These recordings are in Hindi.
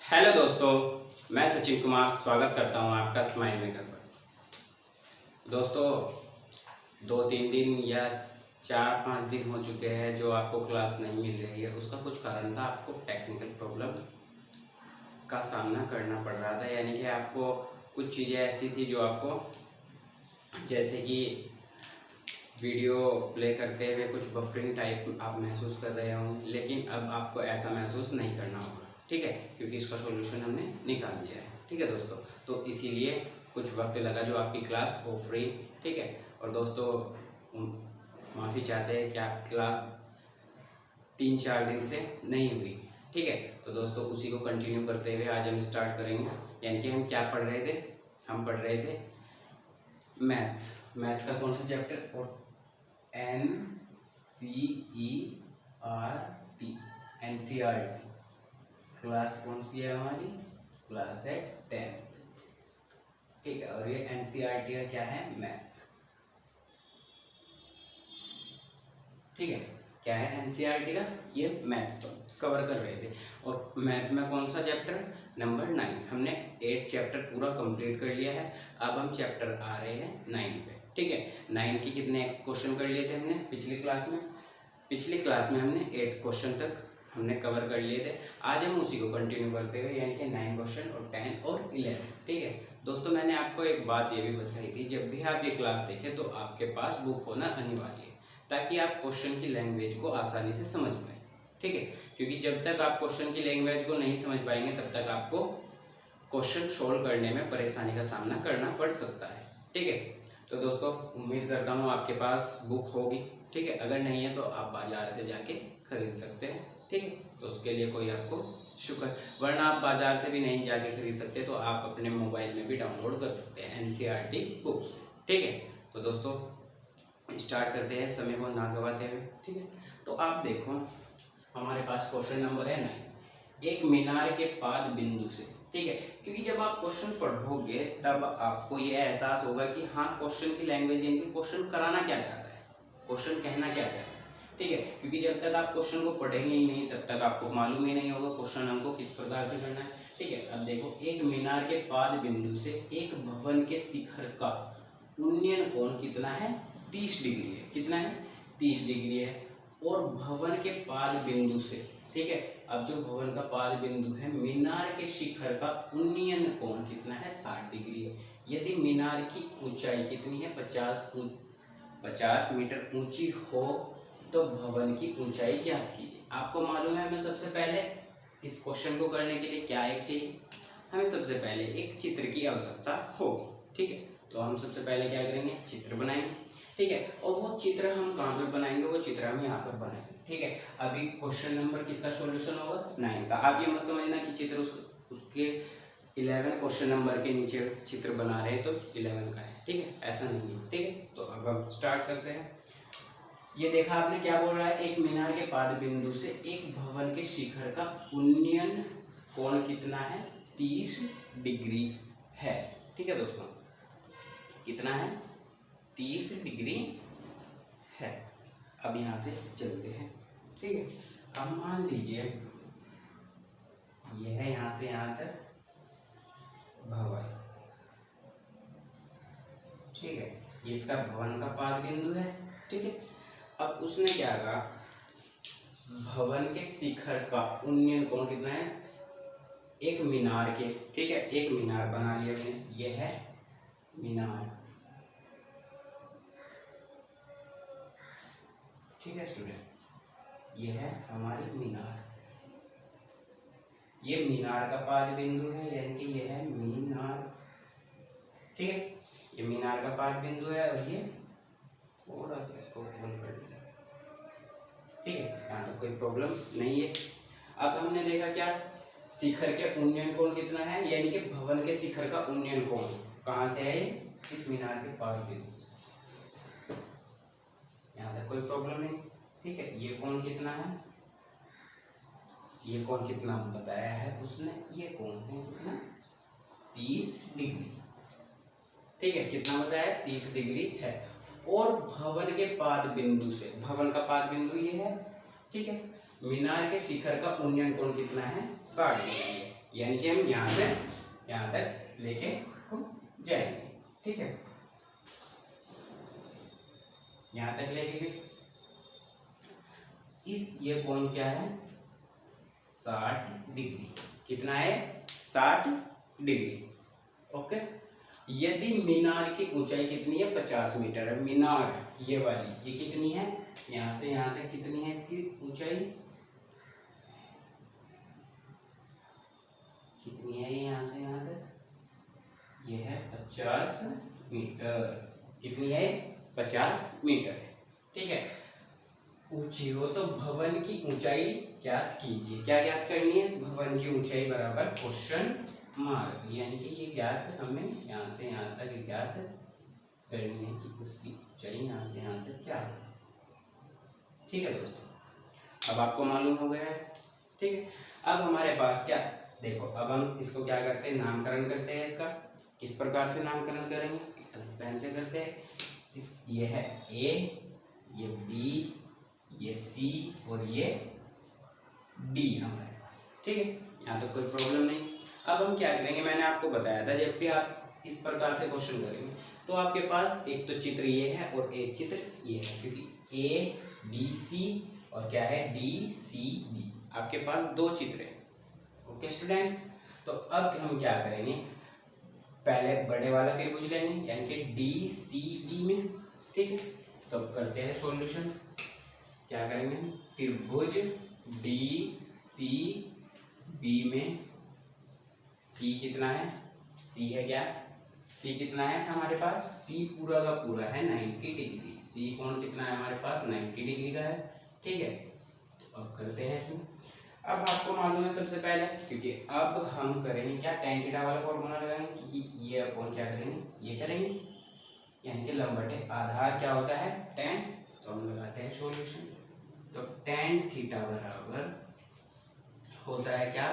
हेलो दोस्तों, मैं सचिन कुमार स्वागत करता हूं आपका स्माइल मेकर पर। दोस्तों, 2-3 दिन या 4-5 दिन हो चुके हैं जो आपको क्लास नहीं मिल रही है। उसका कुछ कारण था, आपको टेक्निकल प्रॉब्लम का सामना करना पड़ रहा था। यानी कि आपको कुछ चीज़ें ऐसी थी जो आपको, जैसे कि वीडियो प्ले करते हुए कुछ बफरिंग टाइप आप महसूस कर रहे होंगे, लेकिन अब आपको ऐसा महसूस नहीं करना होगा, ठीक है, क्योंकि इसका सॉल्यूशन हमने निकाल दिया है। ठीक है दोस्तों, तो इसीलिए कुछ वक्त लगा जो आपकी क्लास हो फ्री। ठीक है, और दोस्तों माफ़ी चाहते हैं कि आप क्लास 3-4 दिन से नहीं हुई। ठीक है, तो दोस्तों उसी को कंटिन्यू करते हुए आज हम स्टार्ट करेंगे। यानी कि हम क्या पढ़ रहे थे, हम पढ़ रहे थे मैथ्स का कौन सा चैप्टर, और NCERT क्लास कौन सी है हमारी, क्लास है 10th। ठीक है, और ये NCERT का क्या है, मैथ्स। ठीक है, क्या है NCERT का, ये मैथ्स पर कवर कर रहे थे। और मैथ में कौन सा चैप्टर, नंबर 9। हमने 8 चैप्टर पूरा कंप्लीट कर लिया है। अब हम चैप्टर आ रहे हैं 9 पे। ठीक है, 9 के कितने क्वेश्चन कर लिए थे हमने पिछली क्लास में। पिछली क्लास में हमने 8 क्वेश्चन तक हमने कवर कर लिए थे। आज हम उसी को कंटिन्यू करते हुए, यानी कि 9 क्वेश्चन और 10 और 11। ठीक है दोस्तों, मैंने आपको एक बात ये भी बताई थी, जब भी आप ये क्लास देखें तो आपके पास बुक होना अनिवार्य है, ताकि आप क्वेश्चन की लैंग्वेज को आसानी से समझ पाएँ। ठीक है, क्योंकि जब तक आप क्वेश्चन की लैंग्वेज को नहीं समझ पाएंगे तब तक आपको क्वेश्चन सोल्व करने में परेशानी का सामना करना पड़ सकता है। ठीक है, तो दोस्तों उम्मीद करता हूँ आपके पास बुक होगी। ठीक है, अगर नहीं है तो आप बाजार से जाके खरीद सकते हैं। ठीक है, तो उसके लिए कोई आपको शुक्र, वरना आप बाजार से भी नहीं जाके खरीद सकते तो आप अपने मोबाइल में भी डाउनलोड कर सकते हैं NCERT बुक्स। ठीक है, तो दोस्तों स्टार्ट करते हैं समय को ना गवाते हुए। ठीक है, तो आप देखो हमारे पास क्वेश्चन नंबर है 9, एक मीनार के पाद बिंदु से। ठीक है, क्योंकि जब आप क्वेश्चन पढ़ोगे तब आपको ये एहसास होगा कि हाँ क्वेश्चन की लैंग्वेज, यानी कि क्वेश्चन कराना क्या चाहता है, क्वेश्चन कहना क्या चाहता है। ठीक है, क्योंकि जब तक आप क्वेश्चन को पढ़ेंगे ही नहीं तब तक आपको मालूम ही नहीं होगा क्वेश्चन हमको किस प्रकार से करना है। ठीक है, अब देखो, एक मीनार के पाद बिंदु से एक भवन के शिखर का उन्नयन कोण कितना है, 30 डिग्री है। कितना है, 30 डिग्री है। और भवन के पाद बिंदु से, ठीक है, अब जो भवन का पाद बिंदु है, मीनार के शिखर का उन्नयन कोण कितना है, 60 डिग्री है। यदि मीनार की ऊंचाई कितनी है, 50 मीटर ऊंची हो तो भवन की ऊंचाई ज्ञात कीजिए। आपको मालूम है हमें सबसे पहले इस क्वेश्चन को करने के लिए क्या एक चाहिए, हमें सबसे पहले एक चित्र की आवश्यकता होगी। ठीक है, तो हम सबसे पहले क्या करेंगे, चित्र बनाएंगे। ठीक है, और वो चित्र हम कहाँ पर बनाएंगे, वो चित्र हम यहाँ पर बनाएंगे। ठीक है, अभी क्वेश्चन नंबर किसका सॉल्यूशन होगा, 9 का। आप ये मत समझना कि चित्र उसके 11 क्वेश्चन नंबर के नीचे चित्र बना रहे हैं तो 11 का है। ठीक है, ऐसा नहीं है। ठीक है, तो अब हम स्टार्ट करते हैं। ये देखा आपने क्या बोल रहा है, एक मीनार के पाद बिंदु से एक भवन के शिखर का उन्नयन कोण कितना है, 30 डिग्री है। ठीक है दोस्तों, कितना है, 30 डिग्री है। अब यहाँ से चलते हैं। ठीक है, अब मान लीजिए यह है यहाँ से यहाँ तक भवन। ठीक है, ये इसका भवन का पाद बिंदु है। ठीक है, अब उसने क्या कहा, भवन के शिखर का उन्नयन कोण कितना है, एक मीनार के, ठीक है, एक मीनार बना लिया हमने, ये है मीनार। ठीक है स्टूडेंट्स, ये है हमारी मीनार। ये मीनार का पाद बिंदु है, यानी कि ये है मीनार। ठीक है, ये मीनार का पाद बिंदु है और ये थोड़ा सा इसको खोल कर दिया। ठीक है, यहाँ तो कोई प्रॉब्लम नहीं है। अब हमने देखा क्या, शिखर के उन्नयन कोण कितना है, यानी कि भवन के शिखर का उन्नयन कोण कहाँ से है, इस मीनार के पाद बिंदु। यहाँ तक कोई प्रॉब्लम नहीं। ठीक है, ये कोण कितना है, ये कोण कितना बताया है उसने, ये कोण है कितना, 30 डिग्री। ठीक है, कितना बताया है, 30 डिग्री है। और भवन के पाद बिंदु से, भवन का पाद बिंदु ये है। ठीक है, मीनार के शिखर का उन्नयन कोण कितना है, 60 डिग्री है। यानी कि हम यहाँ से यहाँ तक लेके इसको जाएंगे, ठीक है, यहाँ तक लेके गए। ये कोण क्या है, 60 डिग्री। कितना है, 60 डिग्री। ओके, यदि मीनार की ऊंचाई कितनी है, 50 मीटर है। मीनार ये वाली ये कितनी है, यहाँ से यहाँ तक कितनी है इसकी ऊंचाई, कितनी है, यहाँ से यहाँ तक ये है 50 मीटर। कितनी है, 50 मीटर, ठीक है। ऊंची हो तो भवन की ऊंचाई ज्ञात कीजिए। क्या ज्ञात करनी है, भवन की ऊंचाई बराबर क्वेश्चन मार्क, यानी कि ये ज्ञात हमें यहाँ से यहाँ तक ज्ञात करनी है कि उसकी ऊंचाई यहाँ से यहाँ तक क्या है, ठीक है दोस्तों। अब आपको मालूम हो गया है, ठीक है। अब हमारे पास क्या, देखो अब हम इसको क्या करते हैं, नामकरण करते हैं इसका। किस प्रकार से नामकरण करेंगे, पेन से करते हैं। ये है ए, ये बी, ये सी और ये डी हमारे पास, ठीक है। यहाँ तो कोई प्रॉब्लम नहीं। अब हम क्या करेंगे, मैंने आपको बताया था जब भी आप इस प्रकार से क्वेश्चन करेंगे तो आपके पास एक तो चित्र ये है और एक चित्र ये है, क्योंकि ए बी सी और क्या है डी सी बी, आपके पास दो चित्र है। ओके स्टूडेंट्स, तो अब हम क्या करेंगे, पहले बड़े वाला त्रिभुज लेंगे यानी कि डी सी बी में, ठीक है। तो करते हैं सॉल्यूशन। क्या करेंगे, त्रिभुज डी सी बी में सी कितना है, सी है क्या, सी कितना है हमारे पास, सी पूरा का पूरा है 90 डिग्री। सी कोण कितना है हमारे पास, 90 डिग्री का है, ठीक है। तो अब करते हैं इसमें। अब आपको मालूम है सबसे पहले, क्योंकि अब हम करेंगे क्या, tan थीटा वाला फॉर्मूला लगाएंगे, क्योंकि ये अपन क्या करेंगे, ये करेंगे, यानी कि लंब बटे आधार क्या होता है, tan। तो हम लगाते हैं सॉल्यूशन। तो tan थीटा बराबर होता है क्या,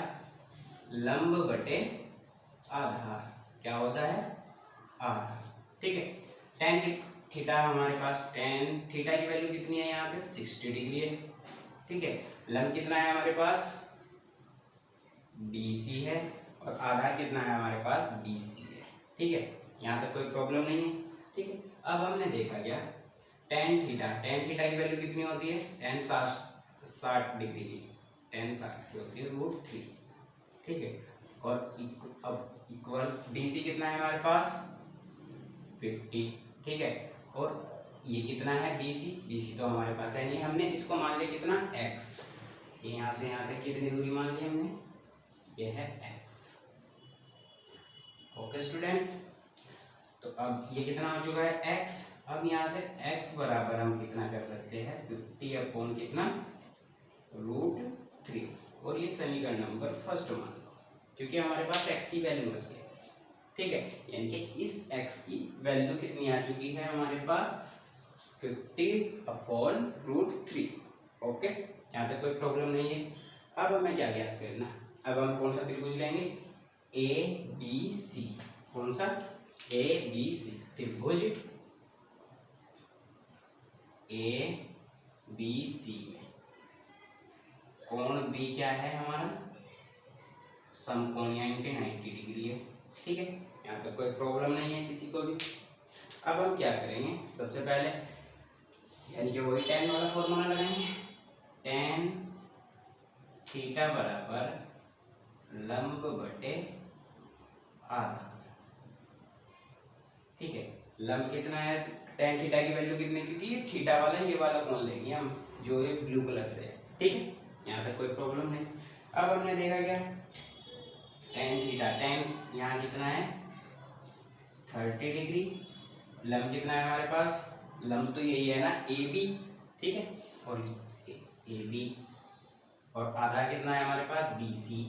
लंब बटे आधार, क्या होता है, आधार, ठीक है। tan थीटा हमारे पास, tan थीटा की वैल्यू कितनी है यहाँ पे, 60 डिग्री है, ठीक है। लंब कितना है हमारे पास, DC है, और आधार कितना है हमारे पास, BC है, ठीक है। यहाँ तक कोई प्रॉब्लम नहीं है, ठीक है। अब हमने देखा क्या, tan थीटा की वैल्यू कितनी होती है, tan 60 डिग्री की, tan 60 की होती है √3, ठीक है। और अब इक्वल DC कितना है हमारे पास, 50, ठीक है। और ये कितना है BC तो हमारे पास है नहीं, हमने इसको मान लिया कितना, x। ये यहाँ से यहाँ तक कितनी दूरी मान ली हमने, ये है x। ओके स्टूडेंट्स, तो अब ये कितना हो चुका है, x। अब यहाँ से x बराबर हम कितना कर सकते हैं, 50 अपॉन कितना, √3। और ये समीकरण नंबर फर्स्ट मान लो, क्योंकि हमारे पास x की वैल्यू आई है, ठीक है। यानी कि इस x की वैल्यू कितनी आ चुकी है हमारे पास, 50 अपॉन √3। ओके, यहाँ तक कोई प्रॉब्लम नहीं है। अब हमें क्या ज्ञात करना, अब हम कौन सा त्रिभुज लेंगे, ABC। कौन सा, ABC त्रिभुज ABC में कोण B क्या है हमारा, समकोण यानी कि 90 डिग्री है, ठीक है। यहाँ तक कोई प्रॉब्लम नहीं है किसी को भी। अब हम क्या करेंगे, सबसे पहले यानी कि वही tan वाला फॉर्मूला लगाएंगे। tan थीटा बराबर लंब बटे आधार, ठीक है। लंब कितना है, tan थीटा की वैल्यू कितनी, क्योंकि ये थीटा वाला ये वाला कोण लेंगे हम, जो ये ब्लू कलर से है, ठीक है। यहाँ तक कोई प्रॉब्लम नहीं। अब हमने देखा क्या, tan थीटा, tan यहाँ कितना है 30 डिग्री। लंब कितना है हमारे पास, लंब तो यही है ना AB, ठीक है, और AB, और आधार कितना है हमारे पास BC,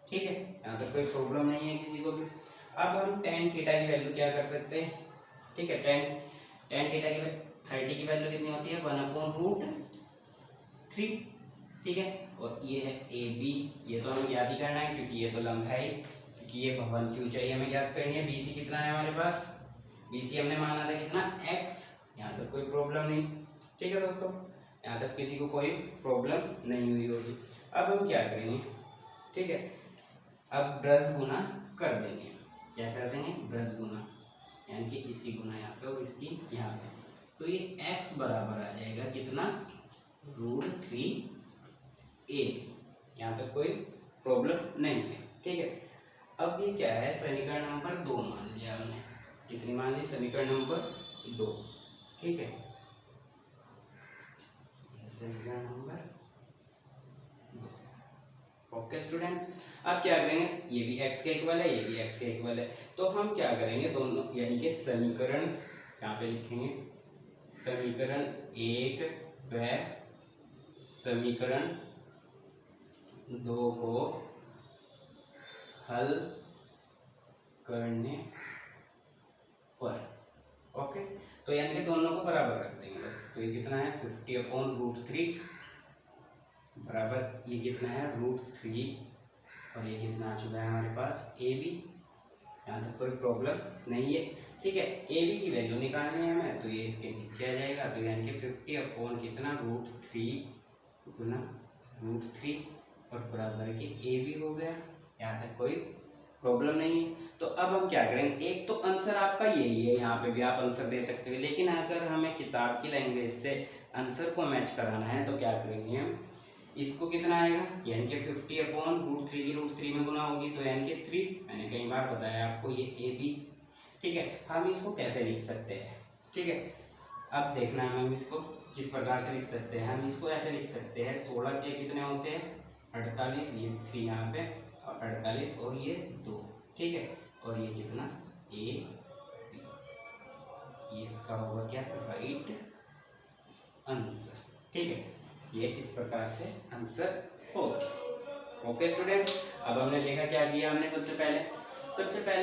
ठीक है। यहाँ तक कोई प्रॉब्लम नहीं है किसी को भी। अब हम tan थीटा की वैल्यू क्या कर सकते हैं, ठीक है। tan थीटा की 30 की वैल्यू कितनी होती है, 1/√3, ठीक है। और ये है AB, ये तो हमें याद ही करना है क्योंकि ये तो लंब है ही, क्योंकि ये भवन की ऊंचाई हमें याद करनी है। BC कितना है हमारे पास, BC हमने माना था कितना, x। यहाँ तक कोई प्रॉब्लम नहीं, ठीक है दोस्तों, यहाँ तक किसी को कोई प्रॉब्लम नहीं हुई होगी। अब हम क्या करेंगे, ठीक है, अब ब्रश गुना कर देंगे, क्या कर देंगे, ब्रश गुना, यानी कि इसकी गुना यहाँ पे और इसकी यहाँ पे, तो ये x बराबर आ जाएगा कितना, √3a। यहाँ तक कोई प्रॉब्लम नहीं है, ठीक है। अब ये क्या है, समीकरण नंबर 2 मान लिया हमने, कितनी मान ली, समीकरण नंबर 2, ठीक है, समीकरण नंबर 2। ओके स्टूडेंट्स, अब क्या करेंगे, ये भी x के इक्वल है, ये भी x के इक्वल है, तो हम क्या करेंगे दोनों, यानी कि समीकरण यहाँ पे लिखेंगे, समीकरण 1 व समीकरण 2 को हल करने पर, ओके, तो यानी कि दोनों को बराबर रख देंगे बस। तो ये कितना है, 50/√3 बराबर ये कितना है, √3, और ये कितना आ चुका है हमारे पास, ए बी। यहाँ तक कोई प्रॉब्लम नहीं है, ठीक है। ए बी की वैल्यू निकालनी है हमें, तो ये इसके नीचे आ जाएगा, तो यानी कि 50 कितना, √3 गुना √3 और बराबर के ए बी हो गया। यहाँ तक कोई प्रॉब्लम नहीं है। तो अब हम क्या करेंगे, एक तो आंसर आपका यही है, यहाँ पे भी आप आंसर दे सकते हो, लेकिन अगर हमें किताब की लैंग्वेज से आंसर को मैच कराना है तो क्या करेंगे हम, इसको कितना आएगा, यानी कि 50/√3 की √3 में गुना होगी, तो यानी कि 3, मैंने कई बार बताया आपको ये ए बी, ठीक है। हम इसको कैसे लिख सकते हैं, ठीक है, अब देखना है हम इसको किस प्रकार से लिख सकते हैं। हम इसको ऐसे लिख सकते हैं, 16 के कितने होते हैं, 48, ये 3 यहाँ पे, और 48 और ये 2, ठीक है, और ये कितना, ए बी, ये इसका होगा क्या, राइट आंसर, ठीक है। ये इस प्रकार से आंसर होगा। ओके स्टूडेंट, अब हमने देखा क्या किया हमने, सबसे पहले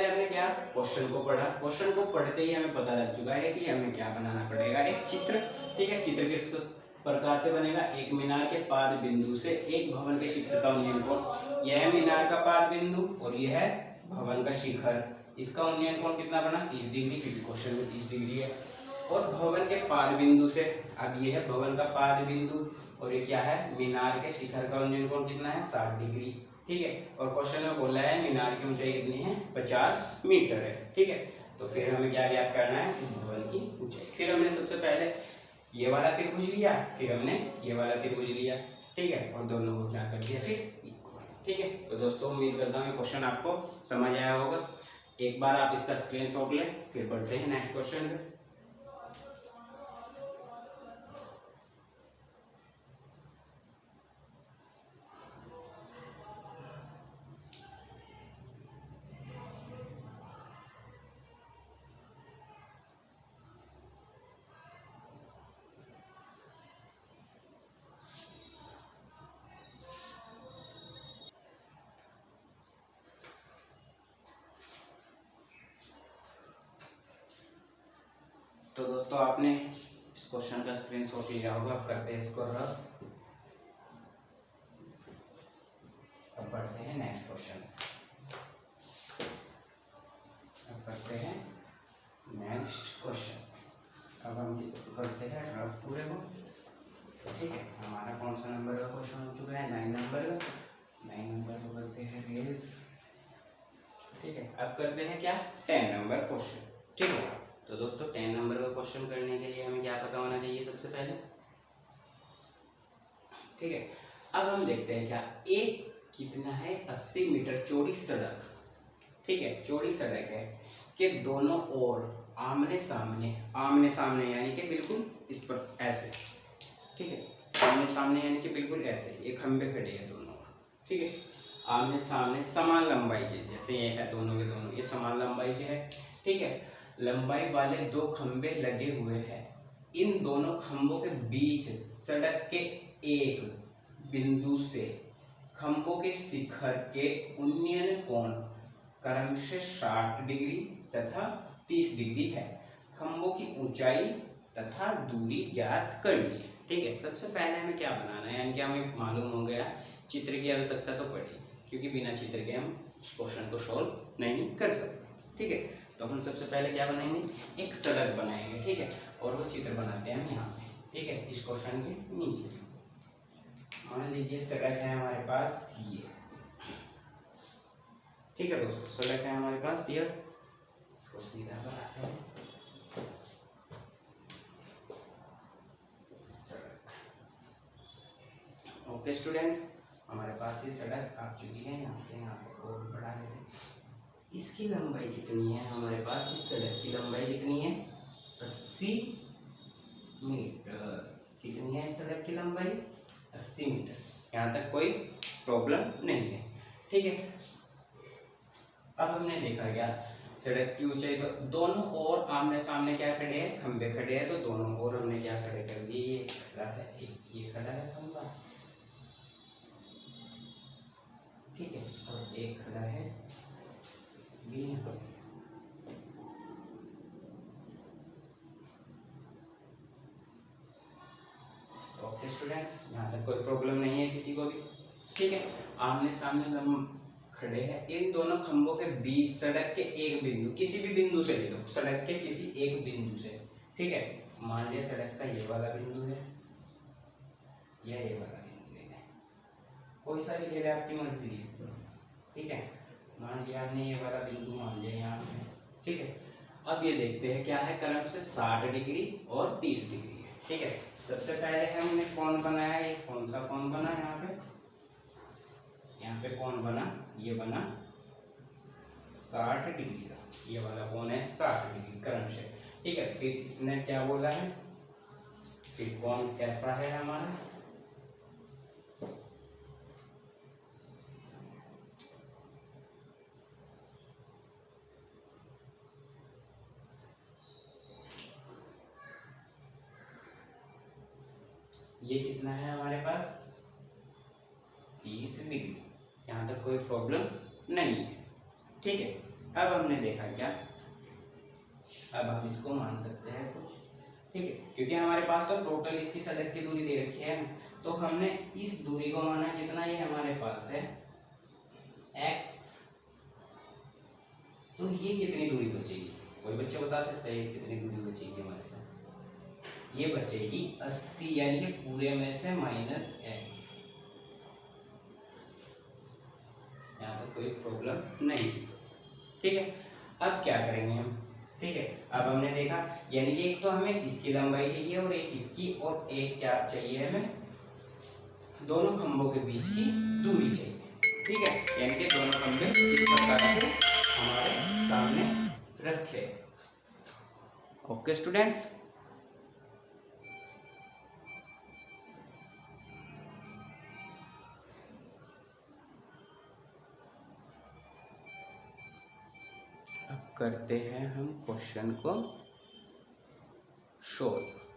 हमने क्या, क्वेश्चन को पढ़ा। क्वेश्चन को पढ़ते ही हमें पता लग चुका है कि हमें क्या बनाना पड़ेगा, एक चित्र, ठीक है। चित्र किस प्रकार से बनेगा, एक मीनार के पाद बिंदु से एक भवन के शिखर का उन्नयन कोण, यह है मीनार का पाद बिंदु और यह है भवन का शिखर, इसका उन्नयन कोण कितना बना, 30 डिग्री, क्योंकि क्वेश्चन में 30 डिग्री है। और भवन के पाद बिंदु से, अब ये है भवन का पाद बिंदु और ये क्या है, मीनार के शिखर का उन्नयन कोण कितना है, 60 डिग्री, ठीक है। और क्वेश्चन में बोला है मीनार की ऊंचाई कितनी है, 50 मीटर है, ठीक है। तो फिर हमें क्या ज्ञात करना है, इस भवन की ऊंचाई। फिर हमने सबसे पहले ये वाला त्रिभुज लिया, फिर हमने ये वाला त्रिभुज लिया, ठीक है, और दोनों को क्या कर दिया फिर इक्वल, ठीक है। तो दोस्तों उम्मीद करता हूँ क्वेश्चन आपको समझ आया होगा। एक बार आप इसका स्क्रीनशॉट लें, फिर बढ़ते हैं नेक्स्ट क्वेश्चन पे। तो दोस्तों आपने इस क्वेश्चन का स्क्रीनशॉट लिया होगा, अब करते हैं इसको रफ। अब बढ़ते हैं नेक्स्ट क्वेश्चन, अब करते हैं नेक्स्ट क्वेश्चन। अब हम इसको करते हैं रफ पूरे को, ठीक है। हमारा कौन सा नंबर का क्वेश्चन हो चुका है, 9 नंबर का। 9 नंबर को करते हैं रेस, ठीक है। अब करते हैं क्या, 10 नंबर क्वेश्चन, ठीक है। तो दोस्तों 10 नंबर का क्वेश्चन करने के लिए हमें क्या पता होना चाहिए सबसे पहले, ठीक है। अब हम देखते हैं क्या, एक कितना है, 80 मीटर चौड़ी सड़क, ठीक है, चौड़ी सड़क है कि दोनों ओर आमने सामने यानी कि बिल्कुल इस पर ऐसे, ठीक है, आमने सामने यानी कि बिल्कुल ऐसे, ये खंबे खड़े हैं दोनों, ठीक है, आमने सामने समान लंबाई के, जैसे ये है दोनों के दोनों ये समान लंबाई के है, ठीक है। लंबाई वाले 2 खंबे लगे हुए हैं, इन दोनों खंभों के बीच सड़क के एक बिंदु से खंभों के शिखर के उन्नयन कोण क्रमशः 60 डिग्री तथा 30 डिग्री है। खंभों की ऊंचाई तथा दूरी ज्ञात करनी, ठीक है। सबसे पहले हमें क्या बनाना है, यानी कि हमें मालूम हो गया चित्र की आवश्यकता तो पड़ी, क्योंकि बिना चित्र के हम इस क्वेश्चन को सॉल्व नहीं कर सकते, ठीक है। तो हम सबसे पहले क्या बनाएंगे, एक सड़क बनाएंगे, ठीक है, और वो चित्र बनाते हैं हम यहाँ पे, ठीक है, इस क्वेश्चन के नीचे। मान लीजिए सड़क है हमारे पास ये, ठीक है दोस्तों, सड़क है हमारे पास ये, इसको सीधा बनाते हैं सड़क। ओके स्टूडेंट्स, हमारे पास ये सड़क आ चुकी है, यहाँ से यहाँ तक और बढ़ा देते हैं। इसकी लंबाई कितनी है हमारे पास, इस सड़क की लंबाई कितनी है 80 मीटर। कितनी है इस सड़क की लंबाई 80 मीटर। यहाँ तक कोई प्रॉब्लम नहीं है, ठीक है। अब हमने देखा क्या, सड़क की ऊंचाई, तो दोनों ओर आमने सामने क्या खड़े हैं, खंबे खड़े हैं, तो दोनों ओर हमने क्या खड़े कर दिए, ये खड़ा है, एक ये खड़ा है खंबा, ठीक है, और एक खड़ा है ये। ओके स्टूडेंट्स, यहाँ तक कोई प्रॉब्लम नहीं है किसी को भी, ठीक है। आमने सामने हम खड़े हैं, इन दोनों खंभों के बीच सड़क के एक बिंदु, किसी भी बिंदु से ले लो, सड़क के किसी एक बिंदु से, ठीक है। मान लिया सड़क का ये वाला बिंदु है या ये वाला बिंदु है, कोई सा भी ले ले, आपकी मर्जी है, ठीक है। मान लिया हमने ये वाला बिंदु मान लिया यहाँ से, ठीक है। अब ये देखते हैं क्या है, क्रम से 60 डिग्री और 30 डिग्री है, ठीक है। सबसे पहले हमने कौन बनाया, ये कौन सा कौन बना, यहाँ पे कौन बना, ये बना 60 डिग्री का, ये वाला कौन है 60 डिग्री क्रम से, ठीक है। फिर इसने क्या बोला है, फिर कौन कैसा है हमारा, ये कितना है हमारे पास 30 डिग्री। यहाँ तक कोई प्रॉब्लम नहीं है, ठीक है। अब हमने देखा क्या, अब हम इसको मान सकते हैं कुछ, ठीक है, क्योंकि हमारे पास तो टोटल इसकी सड़क की दूरी दे रखी है, तो हमने इस दूरी को माना कितना, ये हमारे पास है x, तो ये कितनी दूरी बचेगी, कोई बच्चा बता सकता है ये कितनी दूरी बचेगी हमारे पास, ये बचेगी 80, यानी कि पूरे में से -x। यहाँ तो कोई प्रॉब्लम नहीं, ठीक है। अब क्या करेंगे हम, ठीक है। अब हमने देखा, यानी कि एक तो हमें इसकी लंबाई चाहिए और एक इसकी, और एक क्या चाहिए हमें, दोनों खंभों के बीच की दूरी चाहिए, ठीक है। यानी कि दोनों खंभे इस प्रकार से हमारे सामने रखे। ओके स्टूडेंट्स, अब करते हैं हम क्वेश्चन को सोल्व।